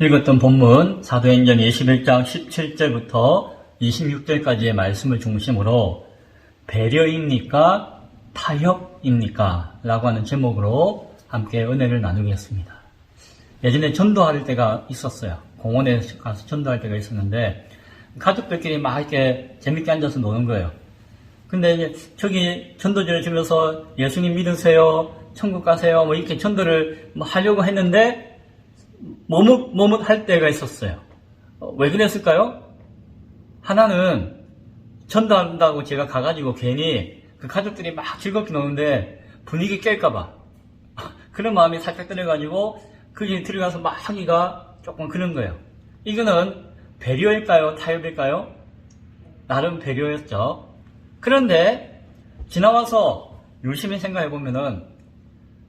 읽었던 본문 사도행전 21장 17절부터 26절까지의 말씀을 중심으로 배려입니까? 타협입니까? 라고 하는 제목으로 함께 은혜를 나누겠습니다. 예전에 전도할 때가 있었어요. 공원에 가서 전도할 때가 있었는데 가족들끼리 막 이렇게 재밌게 앉아서 노는 거예요. 근데 이제 저기 전도지를 주면서 예수님 믿으세요, 천국 가세요, 뭐 이렇게 전도를 뭐 하려고 했는데 머뭇할 때가 있었어요. 왜 그랬을까요? 하나는 전도한다고 제가 가가지고 괜히 그 가족들이 막 즐겁게 노는데 분위기 깰까봐 그런 마음이 살짝 들어가지고 거기 들어가서 막 하기가 조금 그런 거예요. 이거는 배려일까요? 타협일까요? 나름 배려였죠. 그런데 지나와서 유심히 생각해보면은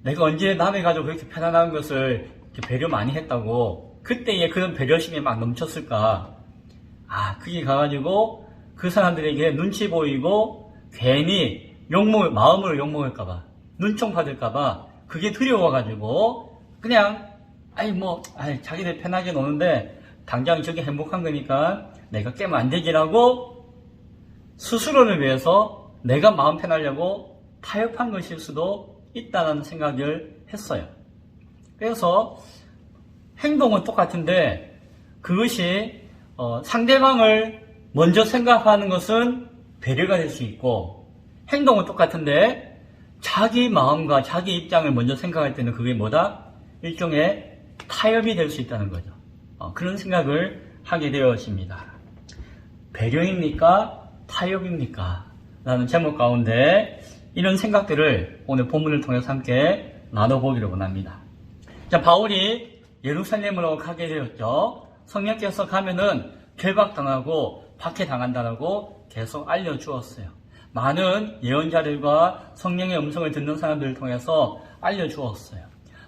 내가 언제 남의 가족 그렇게 편안한 것을 배려 많이 했다고 그때의 그런 배려심이 막 넘쳤을까? 그게 가가지고 그 사람들에게 눈치 보이고 괜히 마음으로 욕먹을까봐 눈총 받을까봐 그게 두려워가지고 그냥 자기들 편하게 노는데 당장 저게 행복한 거니까 내가 깨면 안 되지라고 스스로를 위해서 내가 마음 편하려고 타협한 것일 수도 있다는 생각을 했어요. 그래서 행동은 똑같은데 그것이 상대방을 먼저 생각하는 것은 배려가 될 수 있고 행동은 똑같은데 자기 마음과 자기 입장을 먼저 생각할 때는 그게 뭐다? 일종의 타협이 될 수 있다는 거죠. 그런 생각을 하게 되었습니다. 배려입니까? 타협입니까? 라는 제목 가운데 이런 생각들을 오늘 본문을 통해서 함께 나눠보기를 원합니다. 자, 바울이 예루살렘으로 가게 되었죠. 성령께서 가면은 결박당하고 박해당한다라고 계속 알려주었어요. 많은 예언자들과 성령의 음성을 듣는 사람들을 통해서 알려주었어요.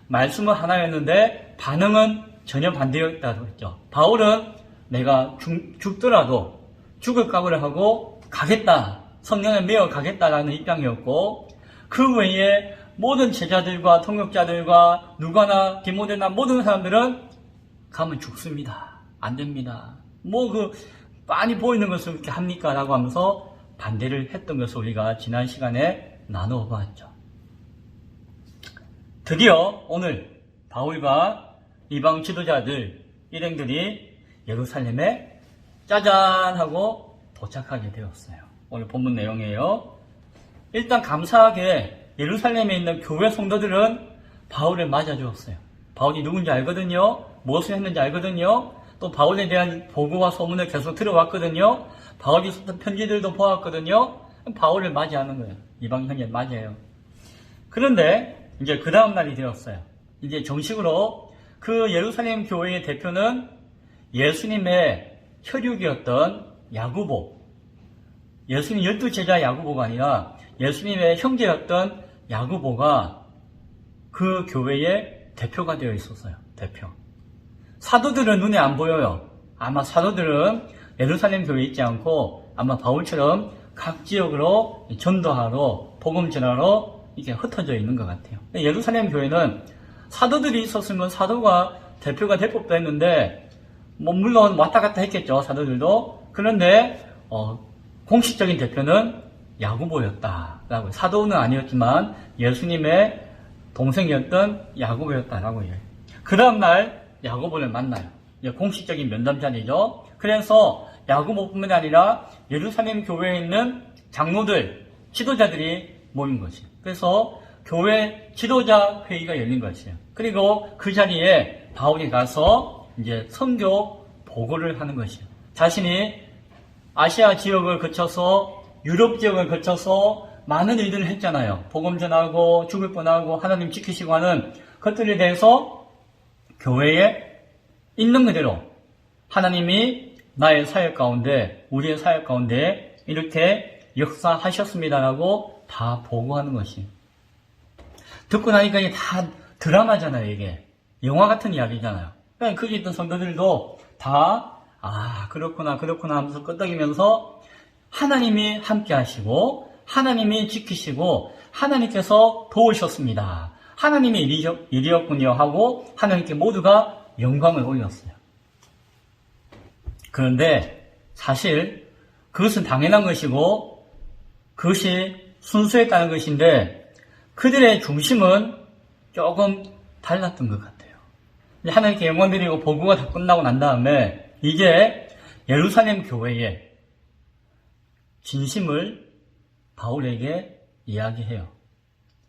말씀은 하나였는데 반응은 전혀 반대였다고 했죠. 바울은 내가 죽더라도 죽을 각오를 하고 가겠다, 성령에 매어 가겠다라는 입장이었고 그 외에 모든 제자들과 통역자들과 누가나 디모데나 모든 사람들은 가면 죽습니다. 안 됩니다. 많이 보이는 것을 이렇게 합니까? 라고 하면서 반대를 했던 것을 우리가 지난 시간에 나누어 보았죠. 드디어 오늘 바울과 이방 지도자들, 일행들이 예루살렘에 짜잔 하고 도착하게 되었어요. 오늘 본문 내용이에요. 일단 감사하게 예루살렘에 있는 교회 성도들은 바울을 맞아주었어요. 바울이 누군지 알거든요. 무엇을 했는지 알거든요. 또 바울에 대한 보고와 소문을 계속 들어왔거든요. 바울이 썼던 편지들도 보았거든요. 바울을 맞이하는 거예요. 이방 형제 맞이해요. 그런데 이제 그 다음 날이 되었어요. 이제 정식으로 그 예루살렘 교회의 대표는 예수님의 혈육이었던 야고보, 예수님 12제자 야고보가 아니라 예수님의 형제였던 야고보가 그 교회의 대표가 되어 있었어요. 대표. 사도들은 눈에 안 보여요. 아마 사도들은 예루살렘 교회에 있지 않고 아마 바울처럼 각 지역으로 전도하러 복음 전하러 이렇게 흩어져 있는 것 같아요. 예루살렘 교회는 사도들이 있었으면 사도가 대표가 될 법도 했는데 물론 왔다 갔다 했겠죠. 사도들도. 그런데 공식적인 대표는 야고보였다라고, 사도는 아니었지만 예수님의 동생이었던 야고보였다라고 해요. 그 다음날 야고보를 만나요. 공식적인 면담 자리죠. 그래서 야고보뿐만 아니라 예루살렘 교회에 있는 장로들, 지도자들이 모인 것이에요. 그래서 교회 지도자 회의가 열린 것이에요. 그리고 그 자리에 바울이 가서 이제 선교 보고를 하는 것이에요. 자신이 아시아 지역을 거쳐서 유럽 지역을 거쳐서 많은 일들을 했잖아요. 복음 전하고 죽을 뻔하고 하나님 지키시고 하는 것들에 대해서 교회에 있는 그대로 하나님이 나의 사역 가운데, 우리의 사역 가운데 이렇게 역사하셨습니다라고 다 보고하는 것이. 듣고 나니까 이게 다 드라마잖아요, 이게. 영화 같은 이야기잖아요. 그러니까 거기 있던 성도들도 다 그렇구나 하면서 끄덕이면서 하나님이 함께 하시고 하나님이 지키시고 하나님께서 도우셨습니다. 하나님의 일이었군요 하고 하나님께 모두가 영광을 올렸어요. 그런데 사실 그것은 당연한 것이고 그것이 순수했다는 것인데 그들의 중심은 조금 달랐던 것 같아요. 하나님께 영광 드리고 보고가 다 끝나고 난 다음에 이제 예루살렘 교회에 진심을 바울에게 이야기해요.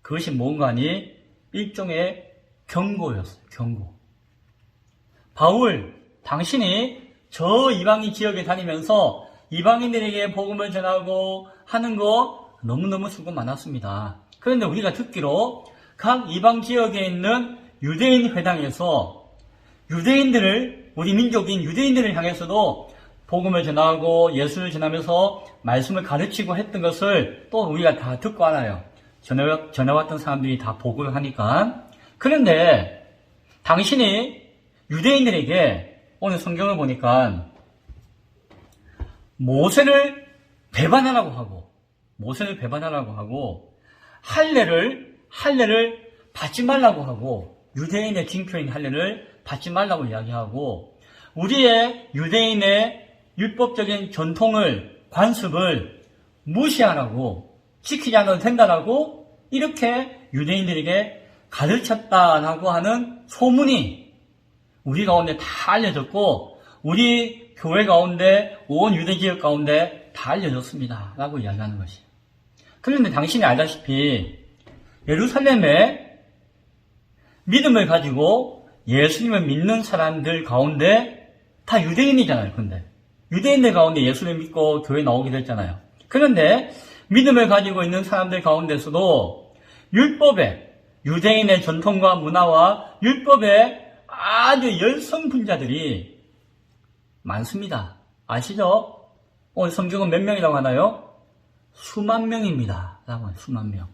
그것이 뭔가 하니 일종의 경고였어요. 경고. 바울, 당신이 저 이방인 지역에 다니면서 이방인들에게 복음을 전하고 하는 거 너무너무 수고 많았습니다. 그런데 우리가 듣기로 각 이방 지역에 있는 유대인 회당에서 유대인들을, 우리 민족인 유대인들을 향해서도 복음을 전하고 예수를 전하면서 말씀을 가르치고 했던 것을 또 우리가 다 듣고 알아요. 전해왔던 사람들이 다 보고를 하니까. 그런데 당신이 유대인들에게 오늘 성경을 보니까 모세를 배반하라고 하고 할례를 받지 말라고 하고 유대인의 징표인 할례를 받지 말라고 이야기하고 우리의 유대인의 율법적인 전통을 관습을 무시하라고 지키지 않아도 된다라고 이렇게 유대인들에게 가르쳤다라고 하는 소문이 우리 가운데 다 알려졌고 우리 교회 가운데 온 유대 지역 가운데 다 알려졌습니다 라고 이야기하는 것이에요. 그런데 당신이 알다시피 예루살렘에 믿음을 가지고 예수님을 믿는 사람들 가운데 다 유대인이잖아요. 근데 유대인들 가운데 예수를 믿고 교회 나오게 됐잖아요. 그런데 믿음을 가지고 있는 사람들 가운데서도 율법에 유대인의 전통과 문화와 율법에 아주 열성분자들이 많습니다. 아시죠? 오늘 성경은 몇 명이라고 하나요? 수만 명입니다. 라고 해요. 수만 명.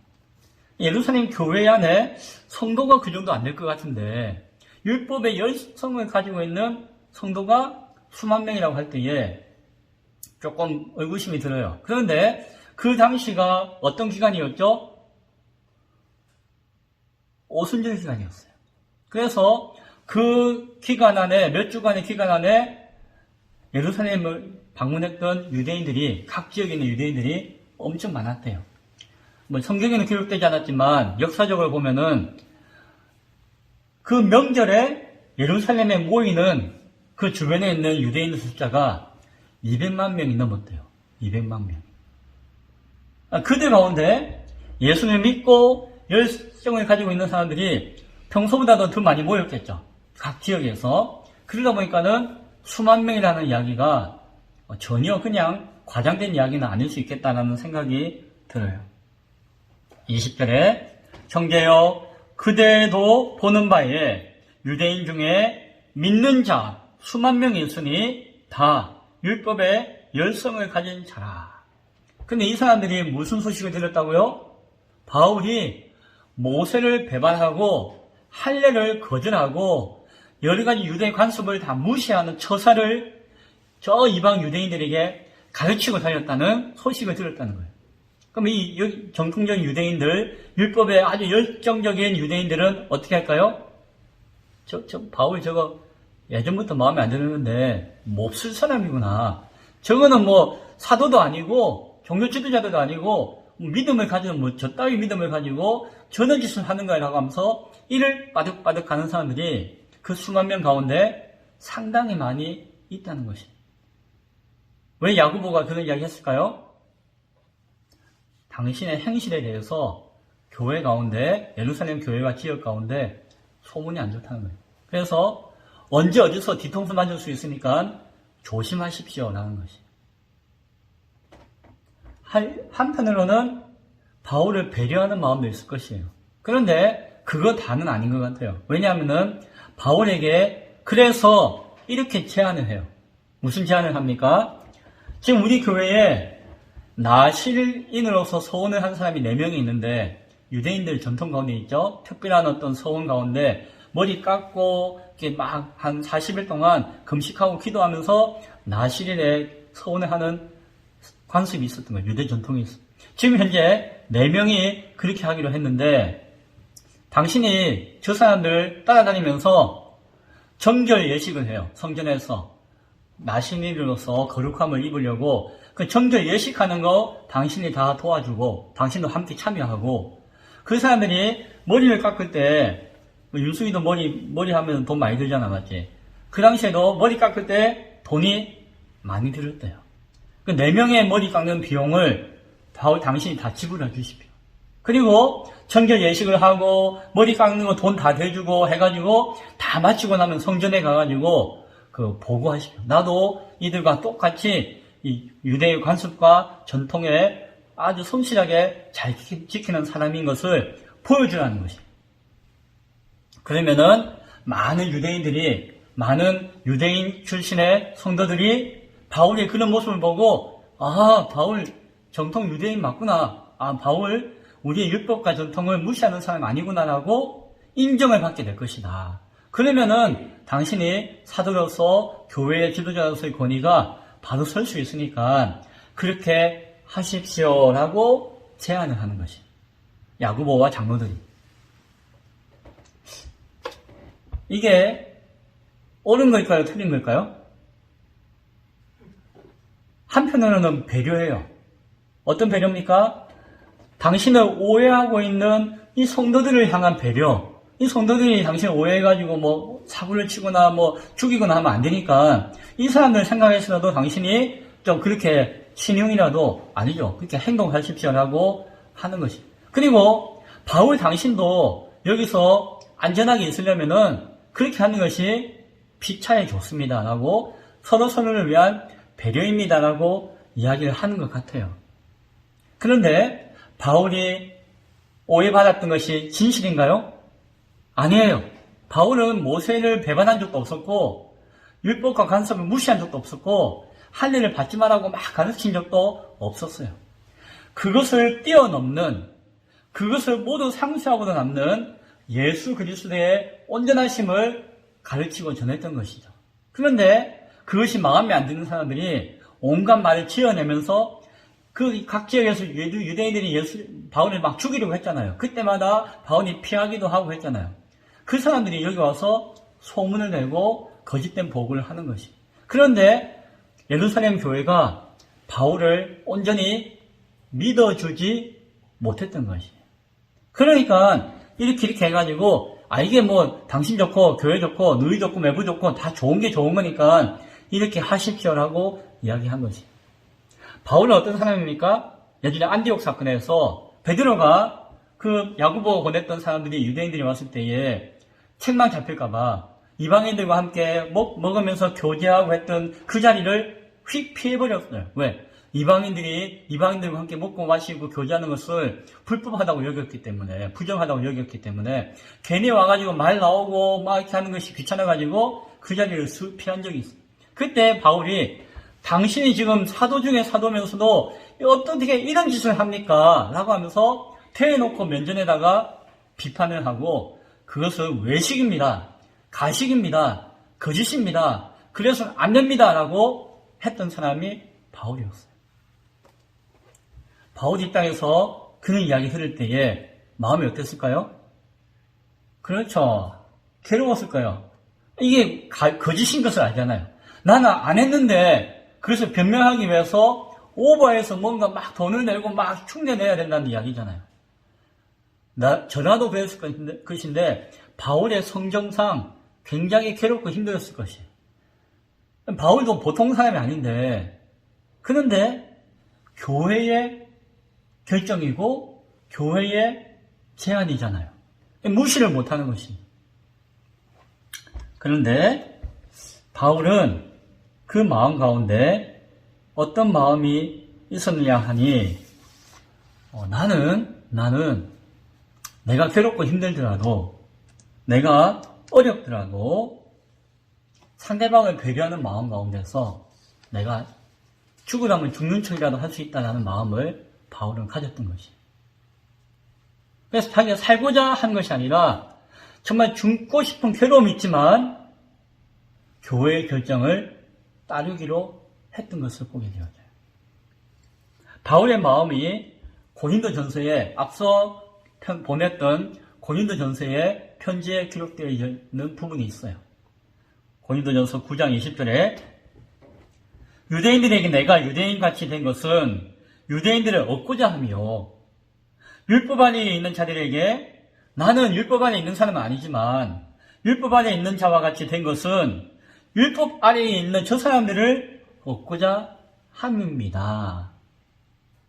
예루살렘 교회 안에 성도가 그 정도 안 될 것 같은데 율법의 열성을 가지고 있는 성도가 수만 명이라고 할 때에 조금 의구심이 들어요. 그런데 그 당시가 어떤 기간이었죠? 오순절 기간이었어요. 그래서 그 기간 안에, 몇 주간의 기간 안에 예루살렘을 방문했던 유대인들이, 각 지역에 있는 유대인들이 엄청 많았대요. 뭐 성경에는 기록되지 않았지만 역사적으로 보면은 그 명절에 예루살렘에 모이는 그 주변에 있는 유대인 숫자가 200만 명이 넘었대요. 200만 명. 그들 가운데 예수를 믿고 열정을 가지고 있는 사람들이 평소보다도 더 많이 모였겠죠. 각 지역에서. 그러다 보니까는 수만 명이라는 이야기가 전혀 그냥 과장된 이야기는 아닐 수 있겠다라는 생각이 들어요. 20절에 형제여 그대도 보는 바에 유대인 중에 믿는 자 수만 명이 있으니 다 율법의 열성을 가진 자라. 근데 이 사람들이 무슨 소식을 들었다고요? 바울이 모세를 배반하고 할례를 거절하고 여러 가지 유대 관습을 다 무시하는 처사를 저 이방 유대인들에게 가르치고 다녔다는 소식을 들었다는 거예요. 그럼 이 정통적인 유대인들, 율법에 아주 열정적인 유대인들은 어떻게 할까요? 바울 저거 예전부터 마음에 안 드는데 몹쓸 사람이구나. 저거는 뭐 사도도 아니고 종교 지도자도 아니고 믿음을 가지고 뭐 저 따위 믿음을 가지고 저런 짓을 하는 거라고 하면서 이를 빠득빠득 가는 사람들이 그 수만 명 가운데 상당히 많이 있다는 것이에요. 왜 야고보가 그런 이야기 했을까요? 당신의 행실에 대해서 교회 가운데, 예루살렘 교회와 지역 가운데 소문이 안 좋다는 거예요. 그래서 언제 어디서 뒤통수 맞을 수 있으니까 조심하십시오 라는 것이. 한편으로는 바울을 배려하는 마음도 있을 것이에요. 그런데 그거 다는 아닌 것 같아요. 왜냐하면은 바울에게 그래서 이렇게 제안을 해요. 무슨 제안을 합니까? 지금 우리 교회에 나실인으로서 서원을 한 사람이 4명이 있는데 유대인들 전통 가운데 있죠. 특별한 어떤 서원 가운데 머리 깎고 이렇게 막 한 40일 동안 금식하고 기도하면서 나실인에 서원을 하는 관습이 있었던 거예요. 유대 전통이 있어요. 지금 현재 4명이 그렇게 하기로 했는데 당신이 저 사람들 따라다니면서 정결 예식을 해요. 성전에서 나신이로서 거룩함을 입으려고 그 정결 예식하는 거 당신이 다 도와주고 당신도 함께 참여하고 그 사람들이 머리를 깎을 때 윤수이도 머리 하면 돈 많이 들잖아, 맞지? 그 당시에도 머리 깎을 때 돈이 많이 들었대요. 그 4명의 머리 깎는 비용을 당신이 다 지불해 주십시오. 그리고 정결 예식을 하고 머리 깎는 거 돈 다 대주고 해가지고 다 마치고 나면 성전에 가가지고 그 보고하십시오. 나도 이들과 똑같이 이 유대의 관습과 전통에 아주 성실하게 잘 지키는 사람인 것을 보여주라는 것이에요. 그러면은 많은 유대인 출신의 성도들이 바울의 그런 모습을 보고 아, 바울 정통 유대인 맞구나. 아, 바울 우리의 율법과 전통을 무시하는 사람 아니구나라고 인정을 받게 될 것이다. 그러면은 당신이 사도로서 교회의 지도자로서의 권위가 바로 설 수 있으니까 그렇게 하십시오라고 제안을 하는 것이 야고보와 장로들이. 이게 옳은 걸까요? 틀린 걸까요? 한편으로는 배려예요. 어떤 배려입니까? 당신을 오해하고 있는 이 성도들을 향한 배려. 이 성도들이 당신을 오해해가지고 뭐 사고를 치거나 뭐 죽이거나 하면 안 되니까 이 사람들 생각해서라도 당신이 좀 그렇게 신용이라도 아니죠. 그렇게 행동하십시오라고 하는 것이. 그리고 바울 당신도 여기서 안전하게 있으려면은 그렇게 하는 것이 피차에 좋습니다라고 서로를 위한 배려입니다라고 이야기를 하는 것 같아요. 그런데 바울이 오해받았던 것이 진실인가요? 아니에요. 바울은 모세를 배반한 적도 없었고 율법과 간섭을 무시한 적도 없었고 할례를 받지 말라고 막 가르친 적도 없었어요. 그것을 뛰어넘는, 그것을 모두 상쇄하고도 남는 예수 그리스도의 온전하심을 가르치고 전했던 것이죠. 그런데 그것이 마음에 안 드는 사람들이 온갖 말을 지어내면서 그 각 지역에서 유대인들이 바울을 막 죽이려고 했잖아요. 그때마다 바울이 피하기도 하고 했잖아요. 그 사람들이 여기 와서 소문을 내고 거짓된 보고를 하는 것이. 그런데 예루살렘 교회가 바울을 온전히 믿어주지 못했던 것이. 그러니까 이렇게 해가지고 이게 뭐 당신 좋고 교회 좋고 누이 좋고 매부 좋고 다 좋은 게 좋은 거니까 이렇게 하십시오라고 이야기한 것이. 바울은 어떤 사람입니까? 예전에 안디옥 사건에서 베드로가 그 야고보 보냈던 사람들이 유대인들이 왔을 때에 책망 잡힐까봐 이방인들과 함께 먹으면서 교제하고 했던 그 자리를 휙 피해버렸어요. 왜? 이방인들과 함께 먹고 마시고 교제하는 것을 불법하다고 여겼기 때문에, 부정하다고 여겼기 때문에 괜히 와가지고 말 나오고 막 이렇게 하는 것이 귀찮아가지고 그 자리를 피한 적이 있어요. 그때 바울이 당신이 지금 사도 중에 사도면서도 어떻게 이런 짓을 합니까? 라고 하면서 태워놓고 면전에다가 비판을 하고 그것은 외식입니다. 가식입니다. 거짓입니다. 그래서는 안 됩니다. 라고 했던 사람이 바울이었어요. 바울 입장에서 그런 이야기 들을 때에 마음이 어땠을까요? 그렇죠. 괴로웠을 거예요. 이게 거짓인 것을 알잖아요. 나는 안 했는데 그래서 변명하기 위해서 오버해서 뭔가 막 돈을 내고 막 흉내내야 된다는 이야기잖아요. 저라도 그랬을 것인데 바울의 성정상 굉장히 괴롭고 힘들었을 것이에요. 바울도 보통 사람이 아닌데 그런데 교회의 결정이고 교회의 제안이잖아요. 무시를 못하는 것입니다. 그런데 바울은 그 마음 가운데 어떤 마음이 있었느냐 하니 나는 내가 괴롭고 힘들더라도 내가 어렵더라도 상대방을 배려하는 마음 가운데서 내가 죽으라면 죽는 척이라도 할 수 있다는 마음을 바울은 가졌던 것이. 그래서 자기가 살고자 한 것이 아니라 정말 죽고 싶은 괴로움이 있지만 교회의 결정을 따르기로 했던 것을 보게 되어져요. 바울의 마음이 고린도전서에 앞서 보냈던 고린도전서의 편지에 기록되어 있는 부분이 있어요. 고린도전서 9장 20절에 유대인들에게 내가 유대인같이 된 것은 유대인들을 얻고자 함이요. 율법 안에 있는 자들에게 나는 율법 안에 있는 사람은 아니지만 율법 안에 있는 자와 같이 된 것은 율법 아래에 있는 저 사람들을 얻고자 함입니다.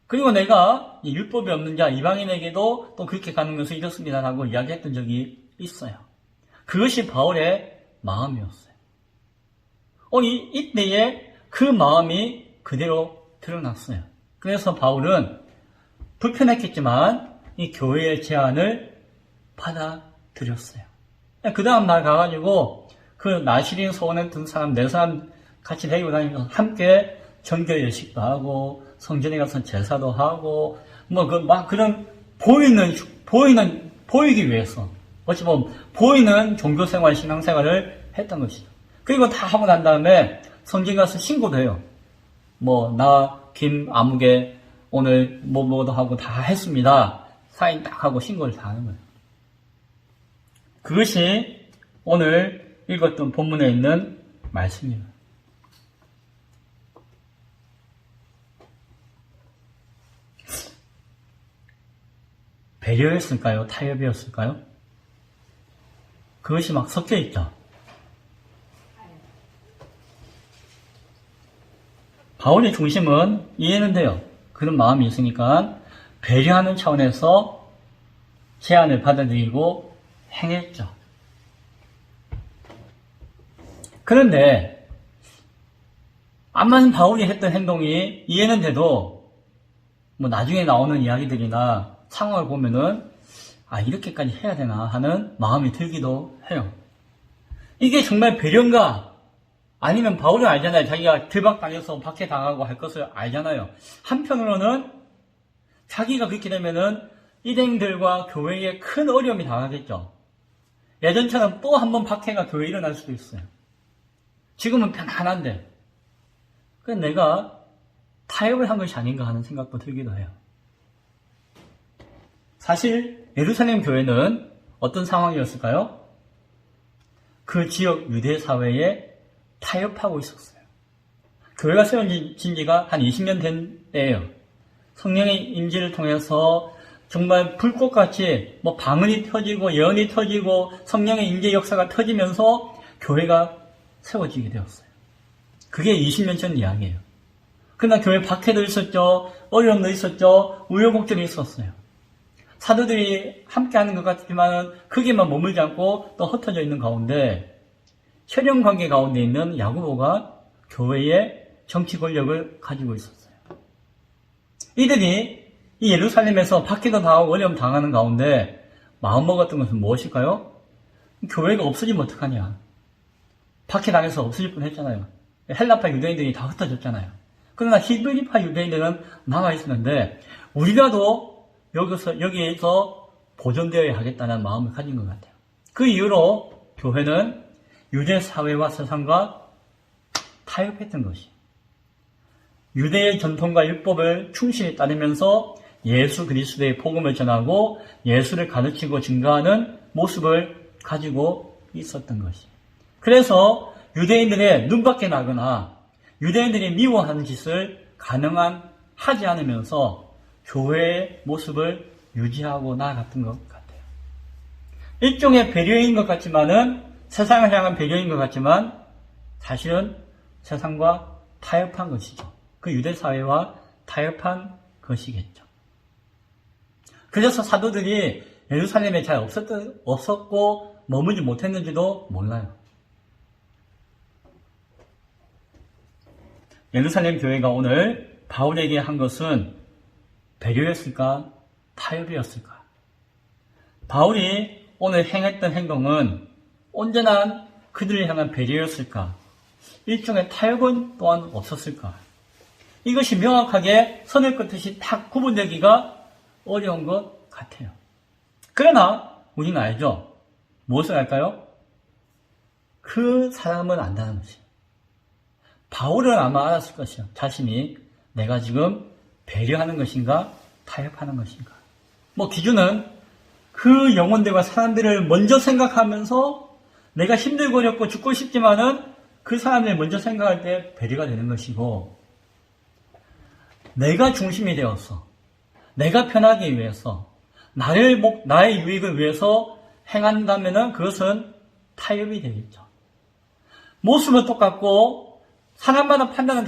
그리고 내가 율법이 없는 자 이방인에게도 또 그렇게 가는 것을 이렇습니다라고 이야기했던 적이 있어요. 그것이 바울의 마음이었어요. 이때에 그 마음이 그대로 드러났어요. 그래서 바울은 불편했겠지만 이 교회의 제안을 받아들였어요. 그 다음 날 가가지고 그 나시린 소원했던 사람 4사람 같이 데리고 다니면서 함께 정결 예식도 하고 성전에 가서 제사도 하고 그런 보이기 위해서 어찌 보면 보이는 종교생활 신앙생활을 했던 것이죠. 그리고 다 하고 난 다음에 성전 가서 신고도 해요. 나 김아무개 오늘 뭐도 하고 다 했습니다. 사인 딱 하고 신고를 다 하는 거예요. 그것이 오늘 읽었던 본문에 있는 말씀입니다. 배려였을까요? 타협이었을까요? 그것이 막 섞여 있죠. 바울의 중심은 이해는 돼요. 그런 마음이 있으니까 배려하는 차원에서 제안을 받아들이고 행했죠. 그런데 암만 바울이 했던 행동이 이해는 돼도 나중에 나오는 이야기들이나 상황을 보면은 이렇게까지 해야 되나 하는 마음이 들기도 해요. 이게 정말 배려인가? 아니면 바울은 알잖아요. 자기가 들박당해서 박해당하고 할 것을 알잖아요. 한편으로는 자기가 그렇게 되면은 일행들과 교회에 큰 어려움이 당하겠죠. 예전처럼 또 한 번 박해가 교회에 일어날 수도 있어요. 지금은 편안한데 그래서 내가 타협을 한 것이 아닌가 하는 생각도 들기도 해요. 사실 예루살렘 교회는 어떤 상황이었을까요? 그 지역 유대 사회에 타협하고 있었어요. 교회가 세워진 지가 한 20년 된 때예요. 성령의 인지를 통해서 정말 불꽃같이 방언이 터지고 예언이 터지고 성령의 인재 역사가 터지면서 교회가 세워지게 되었어요. 그게 20년 전 이야기예요. 그러나 교회 박해도 있었죠. 어려움도 있었죠. 우여곡절이 있었어요. 사도들이 함께하는 것 같지만 크게만 머물지 않고 또 흩어져 있는 가운데 혈연 관계 가운데 있는 야고보가 교회의 정치 권력을 가지고 있었어요. 이들이 이 예루살렘에서 박해도 당하고 어려움 당하는 가운데 마음먹었던 것은 무엇일까요? 교회가 없어지면 어떡하냐. 박해당해서 없어질 뻔했잖아요. 헬라파 유대인들이 다 흩어졌잖아요. 그러나 히브리파 유대인들은 남아있었는데 우리라도 여기에서 보존되어야 하겠다는 마음을 가진 것 같아요. 그 이후로 교회는 유대 사회와 세상과 타협했던 것이 유대의 전통과 율법을 충실히 따르면서 예수 그리스도의 복음을 전하고 예수를 가르치고 증거하는 모습을 가지고 있었던 것이. 그래서 유대인들의 눈밖에 나거나 유대인들이 미워하는 짓을 가능한 하지 않으면서 교회의 모습을 유지하고 나아갔던 것 같아요. 일종의 배려인 것 같지만은 세상을 향한 배려인 것 같지만 사실은 세상과 타협한 것이죠. 그 유대 사회와 타협한 것이겠죠. 그래서 사도들이 예루살렘에 잘 없었고 머물지 못했는지도 몰라요. 예루살렘 교회가 오늘 바울에게 한 것은 배려였을까? 타협이었을까? 바울이 오늘 행했던 행동은 온전한 그들을 향한 배려였을까? 일종의 타협은 또한 없었을까? 이것이 명확하게 선을 긋듯이 딱 구분되기가 어려운 것 같아요. 그러나 우리는 알죠? 무엇을 알까요? 그 사람은 안다는 것이. 바울은 아마 알았을 것이요. 자신이 내가 지금 배려하는 것인가 타협하는 것인가. 기준은 그 영혼들과 사람들을 먼저 생각하면서 내가 힘들고 어렵고 죽고 싶지만은 그 사람을 먼저 생각할 때 배려가 되는 것이고, 내가 중심이 되어서 내가 편하기 위해서 나의 유익을 위해서 행한다면은 그것은 타협이 되겠죠. 모습은 똑같고 사람마다 판단은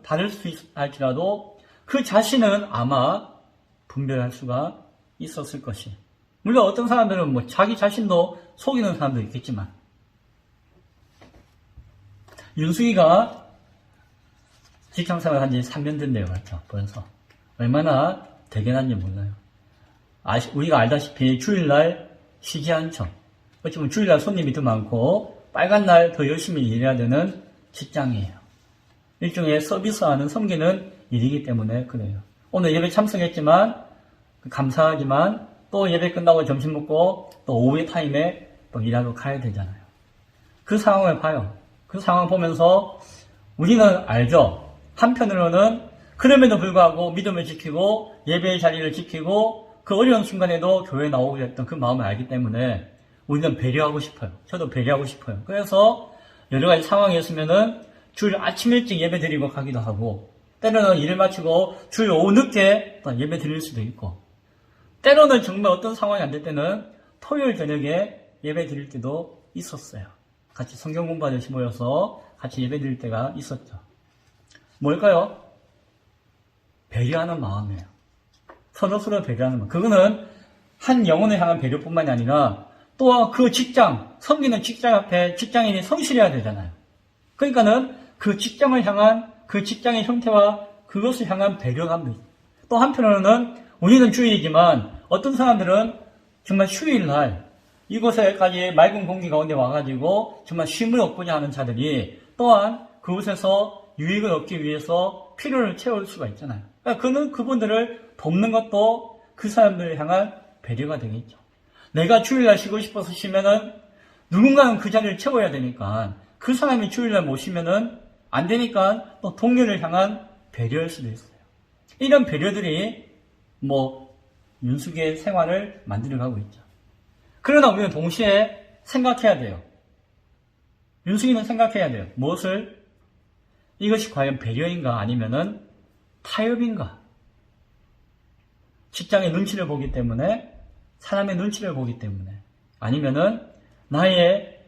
다를 수 할지라도 그 자신은 아마 분별할 수가 있었을 것이. 물론 어떤 사람들은 뭐 자기 자신도 속이는 사람도 있겠지만, 윤숙이가 직장생활 한 지 3년 된대요. 그렇죠? 벌써. 얼마나 대견한지 몰라요. 우리가 알다시피 주일날 쉬지 않죠. 어쩌면 주일날 손님이 더 많고 빨간 날 더 열심히 일해야 되는 직장이에요. 일종의 서비스하는 섬기는 일이기 때문에 그래요. 오늘 예배 참석했지만 감사하지만 또 예배 끝나고 점심 먹고 또 오후의 타임에 또 일하러 가야 되잖아요. 그 상황을 봐요. 그 상황을 보면서 우리는 알죠. 한편으로는 그럼에도 불구하고 믿음을 지키고 예배의 자리를 지키고 그 어려운 순간에도 교회에 나오고 했던 그 마음을 알기 때문에 우리는 배려하고 싶어요. 저도 배려하고 싶어요. 그래서 여러 가지 상황이 있으면은 주일 아침 일찍 예배 드리고 가기도 하고, 때로는 일을 마치고 주일 오후 늦게 예배 드릴 수도 있고, 때로는 정말 어떤 상황이 안 될 때는 토요일 저녁에 예배 드릴 때도 있었어요. 같이 성경 공부하듯이 모여서 같이 예배 드릴 때가 있었죠. 뭘까요? 배려하는 마음이에요. 서로 배려하는 마음. 그거는 한 영혼을 향한 배려뿐만이 아니라 또한 그 직장, 섬기는 직장 앞에 직장인이 성실해야 되잖아요. 그러니까는 그 직장을 향한 그 직장의 형태와 그것을 향한 배려감도 있어요. 또 한편으로는 우리는 주일이지만 어떤 사람들은 정말 휴일날 이곳에까지 맑은 공기 가운데 와가지고 정말 쉼을 얻고자 하는 자들이 또한 그곳에서 유익을 얻기 위해서 필요를 채울 수가 있잖아요. 그러니까 그분들을 돕는 것도 그 사람들을 향한 배려가 되겠죠. 내가 주일날 쉬고 싶어서 쉬면은 누군가는 그 자리를 채워야 되니까 그 사람이 주일날 못 쉬면은 안 되니까 또 동료를 향한 배려일 수도 있어요. 이런 배려들이 윤숙의 생활을 만들어가고 있죠. 그러나 우리는 동시에 생각해야 돼요. 윤숙이는 생각해야 돼요. 무엇을? 이것이 과연 배려인가 아니면은 타협인가? 직장의 눈치를 보기 때문에, 사람의 눈치를 보기 때문에, 아니면은 나의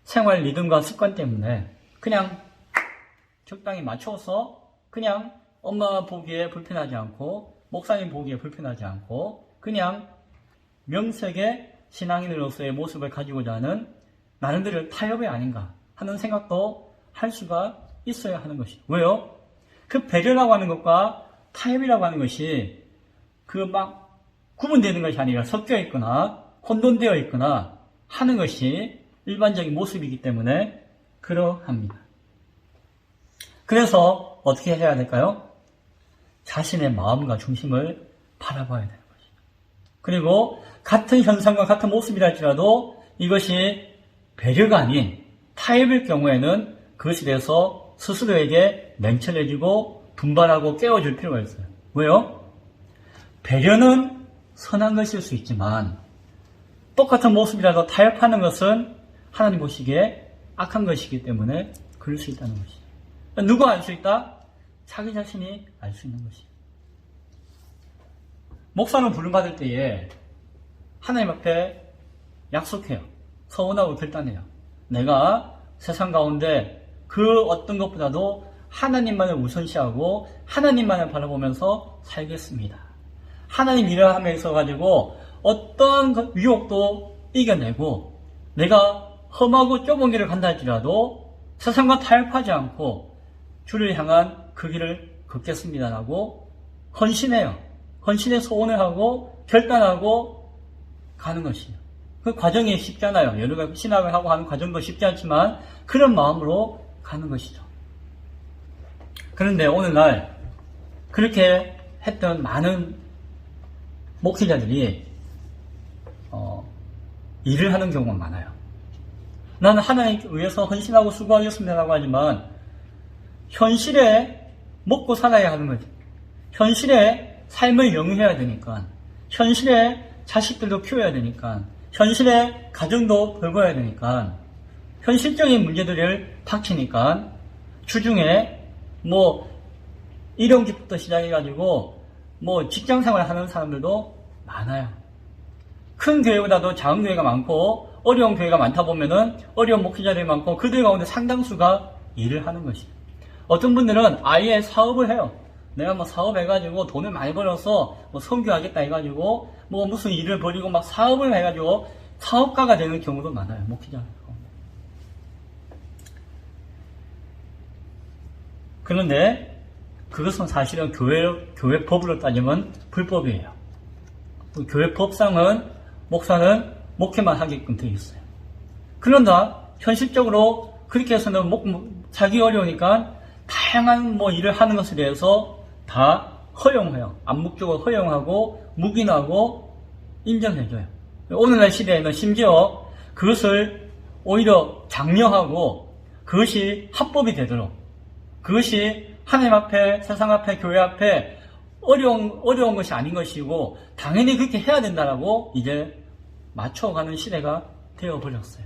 생활 리듬과 습관 때문에 그냥 적당히 맞춰서 그냥 엄마 보기에 불편하지 않고 목사님 보기에 불편하지 않고 그냥 명색의 신앙인으로서의 모습을 가지고자 하는 나름대로 타협이 아닌가 하는 생각도 할 수가 있어야 하는 것이죠. 왜요? 그 배려라고 하는 것과 타협이라고 하는 것이 구분되는 것이 아니라 섞여 있거나 혼돈되어 있거나 하는 것이 일반적인 모습이기 때문에 그러합니다. 그래서 어떻게 해야 될까요? 자신의 마음과 중심을 바라봐야 되는 것이죠. 그리고 같은 현상과 같은 모습이라 할지라도 이것이 배려가 아닌 타협일 경우에는 그것에 대해서 스스로에게 냉철해지고 분발하고 깨워줄 필요가 있어요. 왜요? 배려는 선한 것일 수 있지만 똑같은 모습이라도 타협하는 것은 하나님 보시기에 악한 것이기 때문에 그럴 수 있다는 것이죠. 누가 알 수 있다? 자기 자신이 알 수 있는 것이죠. 목사는 부름받을 때에 하나님 앞에 약속해요. 서원하고 결단해요. 내가 세상 가운데 그 어떤 것보다도 하나님만을 우선시하고 하나님만을 바라보면서 살겠습니다. 하나님 일을 하며 있어가지고 어떤 유혹도 이겨내고 내가 험하고 좁은 길을 간다 할지라도 세상과 타협하지 않고 주를 향한 그 길을 걷겠습니다라고 헌신해요. 헌신의 소원을 하고 결단하고 가는 것이에요. 그 과정이 쉽지 않아요. 여러 가지 신학을 하고 하는 과정도 쉽지 않지만 그런 마음으로 가는 것이죠. 그런데 오늘날 그렇게 했던 많은 목회자들이 일을 하는 경우가 많아요. 나는 하나님께 위해서 헌신하고 수고하겠습니다라고 하지만 현실에 먹고 살아야 하는 거죠. 현실에 삶을 영위해야 되니까, 현실에 자식들도 키워야 되니까, 현실의 가정도 돌봐야 되니까 현실적인 문제들을 닥치니까 주중에 뭐 일용직부터 시작해가지고 뭐 직장생활 하는 사람들도 많아요. 큰 교회보다도 작은 교회가 많고 어려운 교회가 많다 보면은 어려운 목회자들이 많고 그들 가운데 상당수가 일을 하는 것이에요. 어떤 분들은 아예 사업을 해요. 내가 뭐 사업해가지고 돈을 많이 벌어서 뭐 선교하겠다 해가지고 뭐 무슨 일을 벌이고 막 사업을 해가지고 사업가가 되는 경우도 많아요. 목회자. 그런데 그것은 사실은 교회 법으로 따지면 불법이에요. 교회 법상은 목사는 목회만 하게끔 되어 있어요. 그런다 현실적으로 그렇게 해서는 살기 어려우니까 다양한 뭐 일을 하는 것에 대해서 다 허용해요. 암묵적으로 허용하고 묵인하고 인정해줘요. 오늘날 시대에는 심지어 그것을 오히려 장려하고 그것이 합법이 되도록 그것이 하나님 앞에 세상 앞에 교회 앞에 어려운 것이 아닌 것이고 당연히 그렇게 해야 된다라고 이제 맞춰가는 시대가 되어버렸어요.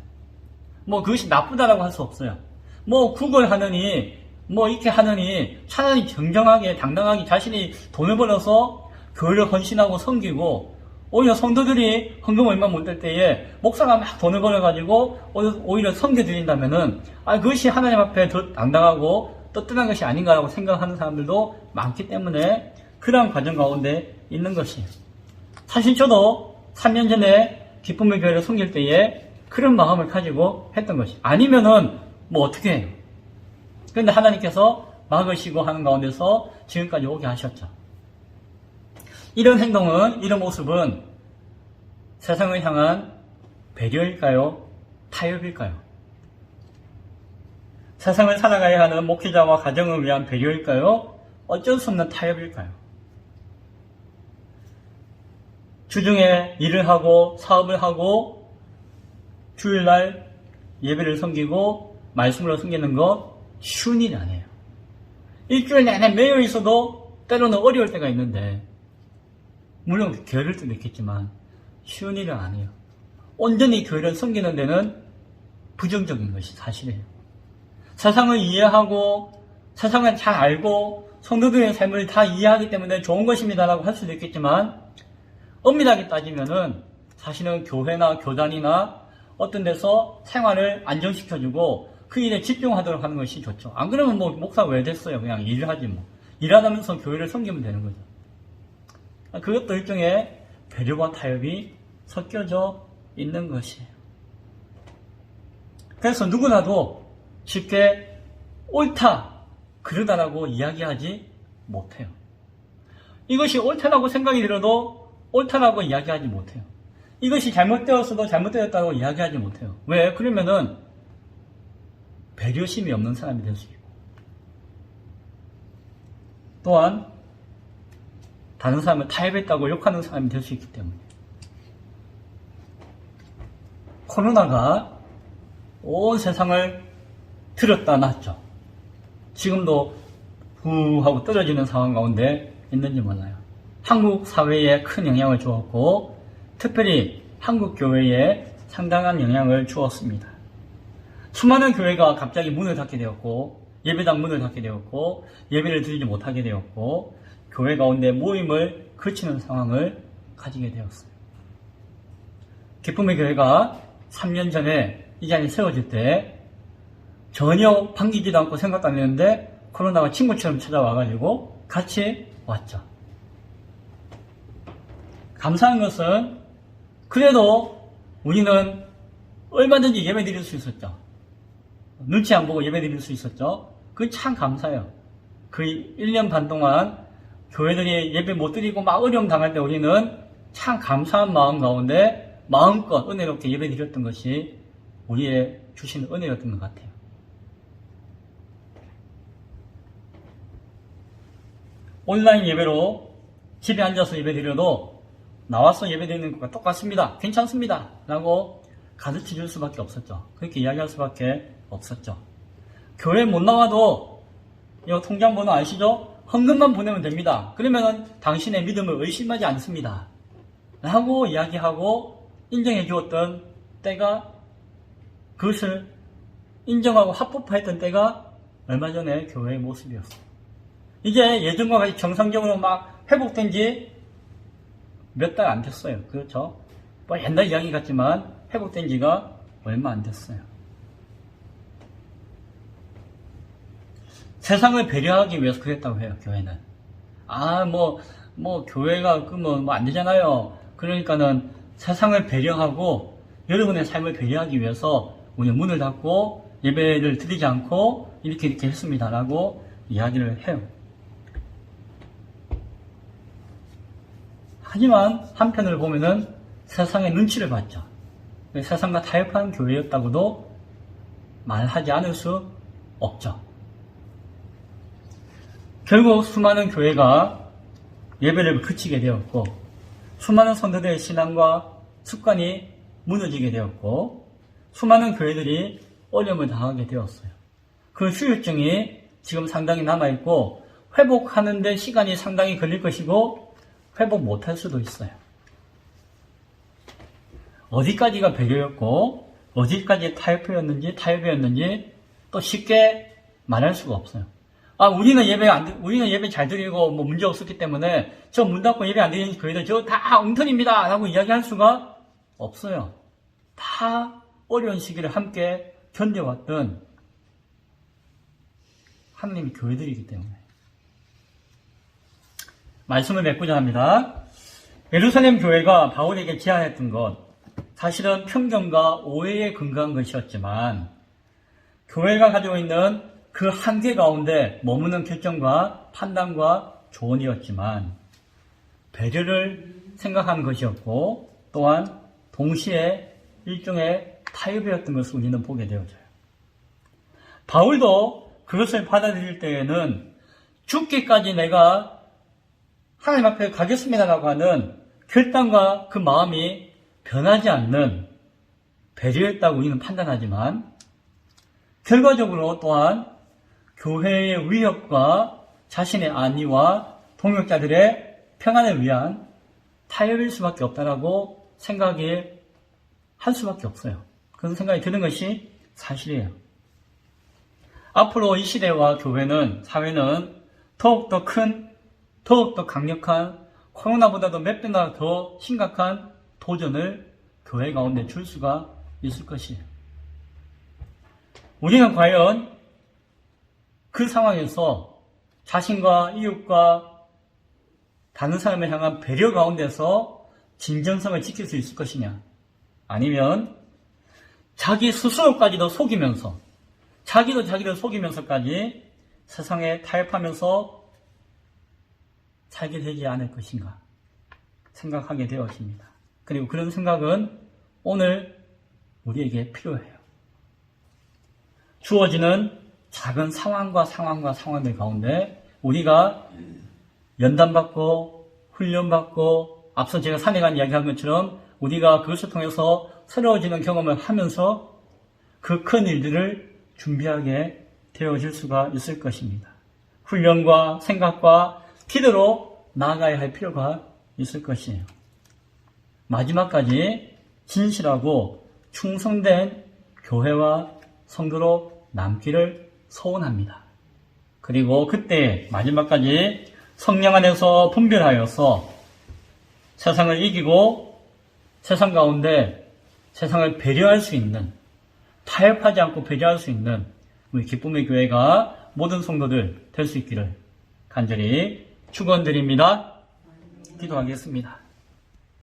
뭐 그것이 나쁘다라고 할 수 없어요. 뭐 구걸하느니 뭐 이렇게 하느니 차라리 정정하게 당당하게 자신이 돈을 벌어서 교회를 헌신하고 섬기고 오히려 성도들이 헌금 얼마 못 될 때에 목사가 막 돈을 벌어가지고 오히려 섬겨드린다면은 그것이 하나님 앞에 더 당당하고 떳떳한 것이 아닌가라고 생각하는 사람들도 많기 때문에 그러한 과정 가운데 있는 것이에요. 사실 저도 3년 전에 기쁨의 교회를 섬길 때에 그런 마음을 가지고 했던 것이 아니면은 뭐 어떻게 해요? 그런데 하나님께서 막으시고 하는 가운데서 지금까지 오게 하셨죠. 이런 행동은, 이런 모습은 세상을 향한 배려일까요? 타협일까요? 세상을 살아가야 하는 목회자와 가정을 위한 배려일까요? 어쩔 수 없는 타협일까요? 주중에 일을 하고 사업을 하고 주일날 예배를 섬기고 말씀으로 섬기는 것 쉬운 일이 아니에요. 일주일 내내 매여 있어도 때로는 어려울 때가 있는데 물론 게으를 때도 있겠지만 쉬운 일은 아니에요. 온전히 교회를 섬기는 데는 부정적인 것이 사실이에요. 세상을 이해하고 세상을 잘 알고 성도들의 삶을 다 이해하기 때문에 좋은 것입니다라고 할 수도 있겠지만 엄밀하게 따지면은 사실은 교회나 교단이나 어떤 데서 생활을 안정시켜주고 그 일에 집중하도록 하는 것이 좋죠. 안 그러면 뭐 목사 왜 됐어요? 그냥 일을 하지 뭐. 일하면서 교회를 섬기면 되는 거죠. 그것도 일종의 배려와 타협이 섞여져 있는 것이에요. 그래서 누구나도 쉽게 옳다, 그러다라고 이야기하지 못해요. 이것이 옳다라고 생각이 들어도 옳다라고 이야기하지 못해요. 이것이 잘못되었어도 잘못되었다고 이야기하지 못해요. 왜? 그러면은 배려심이 없는 사람이 될 수 있고 또한 다른 사람을 타협했다고 욕하는 사람이 될 수 있기 때문에 코로나가 온 세상을 틀었다 놨죠. 지금도 후하고 떨어지는 상황 가운데 있는지 몰라요. 한국 사회에 큰 영향을 주었고 특별히 한국 교회에 상당한 영향을 주었습니다. 수많은 교회가 갑자기 문을 닫게 되었고 예배당 문을 닫게 되었고 예배를 드리지 못하게 되었고 교회 가운데 모임을 그치는 상황을 가지게 되었어요. 기쁨의 교회가 3년 전에 이 자리에 세워질 때 전혀 반기지도 않고 생각도 안 했는데 코로나가 친구처럼 찾아와가지고 같이 왔죠. 감사한 것은 그래도 우리는 얼마든지 예배 드릴 수 있었죠. 눈치 안 보고 예배 드릴 수 있었죠. 그게 참 감사해요. 그 1년 반 동안 교회들이 예배 못 드리고 막 어려움 당할 때 우리는 참 감사한 마음 가운데 마음껏 은혜롭게 예배 드렸던 것이 우리의 주신 은혜였던 것 같아요. 온라인 예배로 집에 앉아서 예배 드려도 나와서 예배 드리는 것과 똑같습니다. 괜찮습니다. 라고 가르쳐 줄 수밖에 없었죠. 그렇게 이야기할 수밖에 없었죠. 교회 못 나와도 이 통장 번호 아시죠? 헌금만 보내면 됩니다. 그러면 당신의 믿음을 의심하지 않습니다. 라고 이야기하고 인정해 주었던 때가, 그것을 인정하고 합법화했던 때가 얼마 전에 교회의 모습이었어요. 이제 예전과 같이 정상적으로 막 회복된 지 몇 달 안 됐어요. 그렇죠? 뭐 옛날 이야기 같지만 회복된 지가 얼마 안 됐어요. 세상을 배려하기 위해서 그랬다고 해요, 교회는. 교회가 안 되잖아요. 그러니까는 세상을 배려하고 여러분의 삶을 배려하기 위해서 우리는 문을 닫고 예배를 드리지 않고 이렇게 했습니다라고 이야기를 해요. 하지만 한편으로 보면은 세상의 눈치를 봤죠. 세상과 타협한 교회였다고도 말하지 않을 수 없죠. 결국 수많은 교회가 예배를 그치게 되었고, 수많은 성도들의 신앙과 습관이 무너지게 되었고, 수많은 교회들이 어려움을 당하게 되었어요. 그 후유증이 지금 상당히 남아있고, 회복하는 데 시간이 상당히 걸릴 것이고, 회복 못할 수도 있어요. 어디까지가 배려였고, 어디까지 타협이었는지 또 쉽게 말할 수가 없어요. 우리는 예배 잘 드리고 문제 없었기 때문에 저 문 닫고 예배 안 드리는 교회들 저 다 엉터리입니다 라고 이야기할 수가 없어요. 다 어려운 시기를 함께 견뎌왔던 하나님의 교회들이기 때문에. 말씀을 맺고자 합니다. 예루살렘 교회가 바울에게 제안했던 것, 사실은 편견과 오해에 근거한 것이었지만 교회가 가지고 있는 그 한계 가운데 머무는 결정과 판단과 조언이었지만 배려를 생각한 것이었고 또한 동시에 일종의 타협이었던 것을 우리는 보게 되어져요. 바울도 그것을 받아들일 때에는 죽기까지 내가 하나님 앞에 가겠습니다라고 하는 결단과 그 마음이 변하지 않는 배려였다고 우리는 판단하지만 결과적으로 또한 교회의 위협과 자신의 안위와 동역자들의 평안을 위한 타협일 수밖에 없다라고 생각을 할 수밖에 없어요. 그런 생각이 드는 것이 사실이에요. 앞으로 이 시대와 사회는 더욱더 큰, 더욱더 강력한 코로나보다도 몇 배나 더 심각한 도전을 교회 가운데 줄 수가 있을 것이에요. 우리는 과연 그 상황에서 자신과 이웃과 다른 사람을 향한 배려 가운데서 진정성을 지킬 수 있을 것이냐? 아니면 자기 스스로까지도 속이면서 자기를 속이면서까지 세상에 타협하면서 살게 되지 않을 것인가 생각하게 되어집니다. 그리고 그런 생각은 오늘 우리에게 필요해요. 주어지는 작은 상황들 가운데 우리가 연단받고 훈련받고 앞서 제가 산에 간 이야기한 것처럼 우리가 그것을 통해서 새로워지는 경험을 하면서 그 큰 일들을 준비하게 되어질 수가 있을 것입니다. 훈련과 생각과 기도로 나아가야 할 필요가 있을 것이에요. 마지막까지 진실하고 충성된 교회와 성도로 남기를 소원합니다. 그리고 그때 마지막까지 성령 안에서 분별하여서 세상을 이기고 세상 가운데 세상을 배려할 수 있는, 타협하지 않고 배려할 수 있는 우리 기쁨의 교회가 모든 성도들 될 수 있기를 간절히 축원드립니다. 기도하겠습니다.